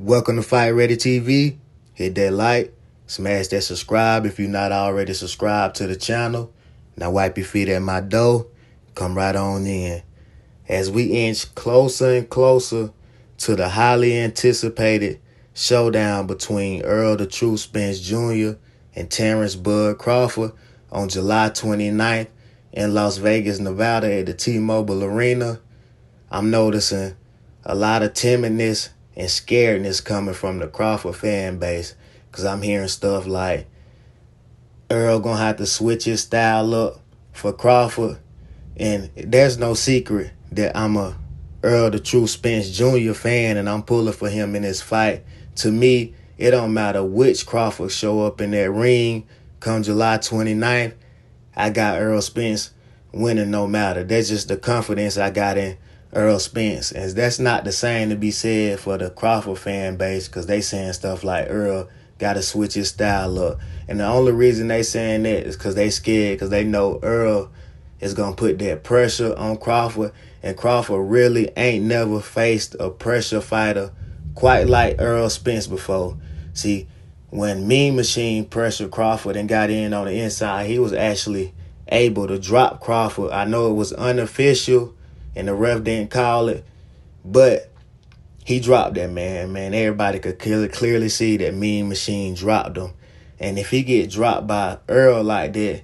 Welcome to Fight Ready TV. Hit that like, smash that subscribe if you're not already subscribed to the channel. Now wipe your feet at my door. Come right on in. As we inch closer and closer to the highly anticipated showdown between Errol "The Truth" Spence Jr. and Terence "Bud" Crawford on July 29th in Las Vegas, Nevada at the T-Mobile Arena, I'm noticing a lot of timidness and scaredness coming from the Crawford fan base, because I'm hearing stuff like Errol gonna have to switch his style up for Crawford. And there's no secret that I'm a Errol "The Truth" Spence Jr. fan, and I'm pulling for him in this fight. To me, it don't matter which Crawford show up in that ring come July 29th. I got Errol Spence winning no matter. That's just the confidence I got in Errol Spence. And that's not the same to be said for the Crawford fan base, because they saying stuff like Errol got to switch his style up. And the only reason they saying that is because they scared, because they know Errol is going to put that pressure on Crawford. And Crawford really ain't never faced a pressure fighter quite like Errol Spence before. See, when Mean Machine pressured Crawford and got in on the inside, he was actually able to drop Crawford. I know it was unofficial and the ref didn't call it, but he dropped that man. Everybody could clearly see that Mean Machine dropped him. And if he get dropped by Errol like that,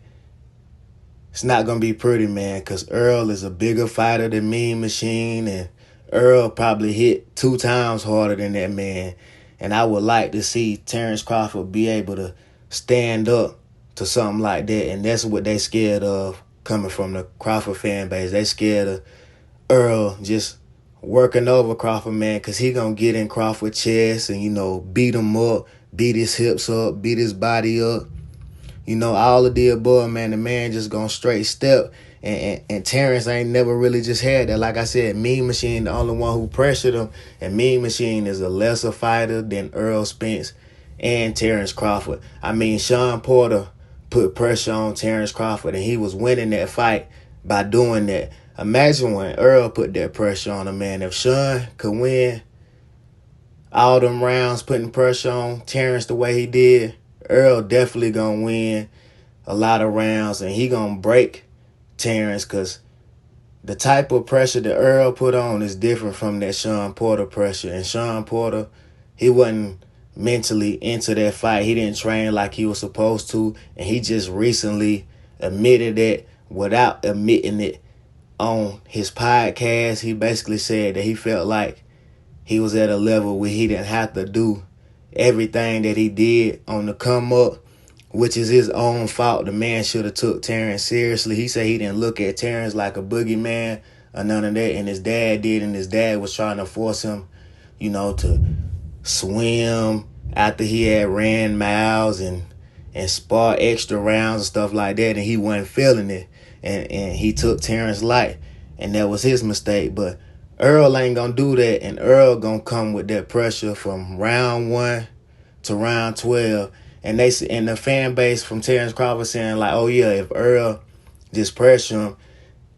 it's not going to be pretty, man, because Errol is a bigger fighter than Mean Machine, and Errol probably hit 2 times harder than that man. And I would like to see Terence Crawford be able to stand up to something like that. And that's what they scared of coming from the Crawford fan base. They scared of Errol just working over Crawford, man, because he going to get in Crawford's chest and, beat him up, beat his hips up, beat his body up. All of the above, man. The man just going straight step. And Terence ain't never really just had that. Like I said, Mean Machine, the only one who pressured him. And Mean Machine is a lesser fighter than Errol Spence and Terence Crawford. I mean, Sean Porter put pressure on Terence Crawford, and he was winning that fight by doing that. Imagine when Errol put that pressure on him, man. If Sean could win all them rounds putting pressure on Terence the way he did, Errol definitely going to win a lot of rounds, and he going to break Terence, because the type of pressure that Errol put on is different from that Sean Porter pressure. And Sean Porter, he wasn't mentally into that fight. He didn't train like he was supposed to, and he just recently admitted it without admitting it on his podcast. He basically said that he felt like he was at a level where he didn't have to do everything that he did on the come up, which is his own fault. The man should have took Terence seriously. He said he didn't look at Terence like a boogeyman or none of that, and his dad did, and his dad was trying to force him, to swim after he had ran miles and spar extra rounds and stuff like that, and he wasn't feeling it, and he took Terence light, and that was his mistake. But Errol ain't gonna do that, and Errol gonna come with that pressure from round 1 to round 12. And the fan base from Terence Crawford saying like, oh yeah, if Errol just pressure him,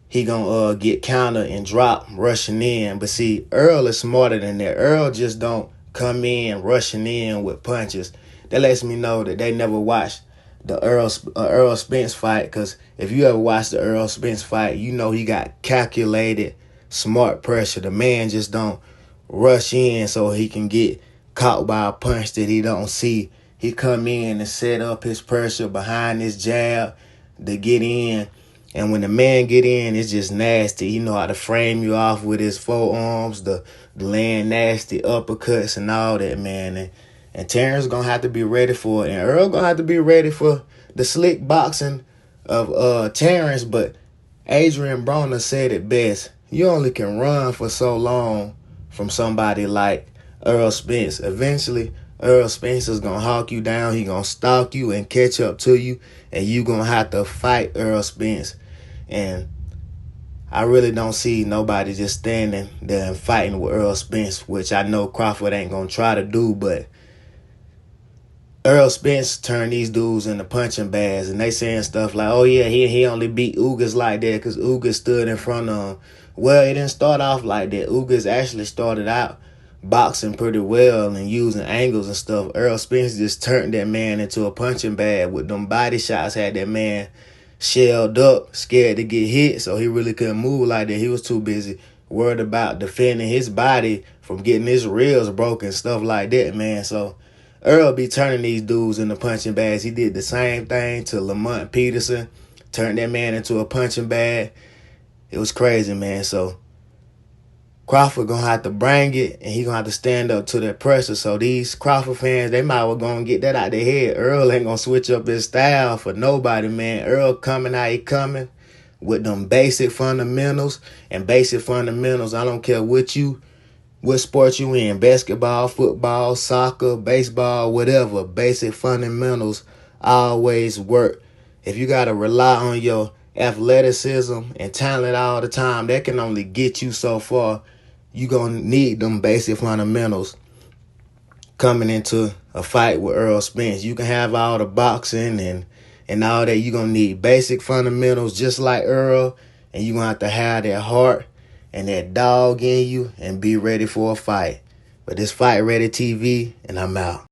he gonna get counter and drop rushing in. But see, Errol is smarter than that. Errol just don't come in rushing in with punches. That lets me know that they never watched the Errol Spence fight, because if you ever watched the Errol Spence fight, he got calculated, smart pressure. The man just don't rush in so he can get caught by a punch that he don't see. He come in and set up his pressure behind his jab to get in. And when the man get in, it's just nasty. He know how to frame you off with his forearms, the laying nasty uppercuts and all that, man. And Terence going to have to be ready for it. And Errol going to have to be ready for the slick boxing of Terence. But Adrian Broner said it best. You only can run for so long from somebody like Errol Spence. Eventually, Errol Spence is going to hawk you down. He going to stalk you and catch up to you. And you going to have to fight Errol Spence. And I really don't see nobody just standing there and fighting with Errol Spence, which I know Crawford ain't going to try to do. But Errol Spence turned these dudes into punching bags. And they saying stuff like, oh yeah, he only beat Ugas like that because Ugas stood in front of him. Well, it didn't start off like that. Ugas actually started out boxing pretty well and using angles and stuff. Errol Spence just turned that man into a punching bag with them body shots, had that man shelled up, scared to get hit, so he really couldn't move like that. He was too busy worried about defending his body from getting his ribs broken, stuff like that, man. So Earl be turning these dudes into punching bags. He did the same thing to Lamont Peterson, turned that man into a punching bag. It was crazy, man. So Crawford gonna have to bring it, and he gonna have to stand up to that pressure. So these Crawford fans, they might well gonna get that out their head. Earl ain't gonna switch up his style for nobody, man. Earl coming how he coming with them basic fundamentals. And basic fundamentals, I don't care what sport you in, basketball, football, soccer, baseball, whatever. Basic fundamentals always work. If you gotta rely on your athleticism and talent all the time, that can only get you so far. You gonna need them basic fundamentals coming into a fight with Errol Spence. You can have all the boxing and all that. You gonna need basic fundamentals just like Earl, and you gonna have that heart and that dog in you and be ready for a fight. But this Fight Ready TV, and I'm out.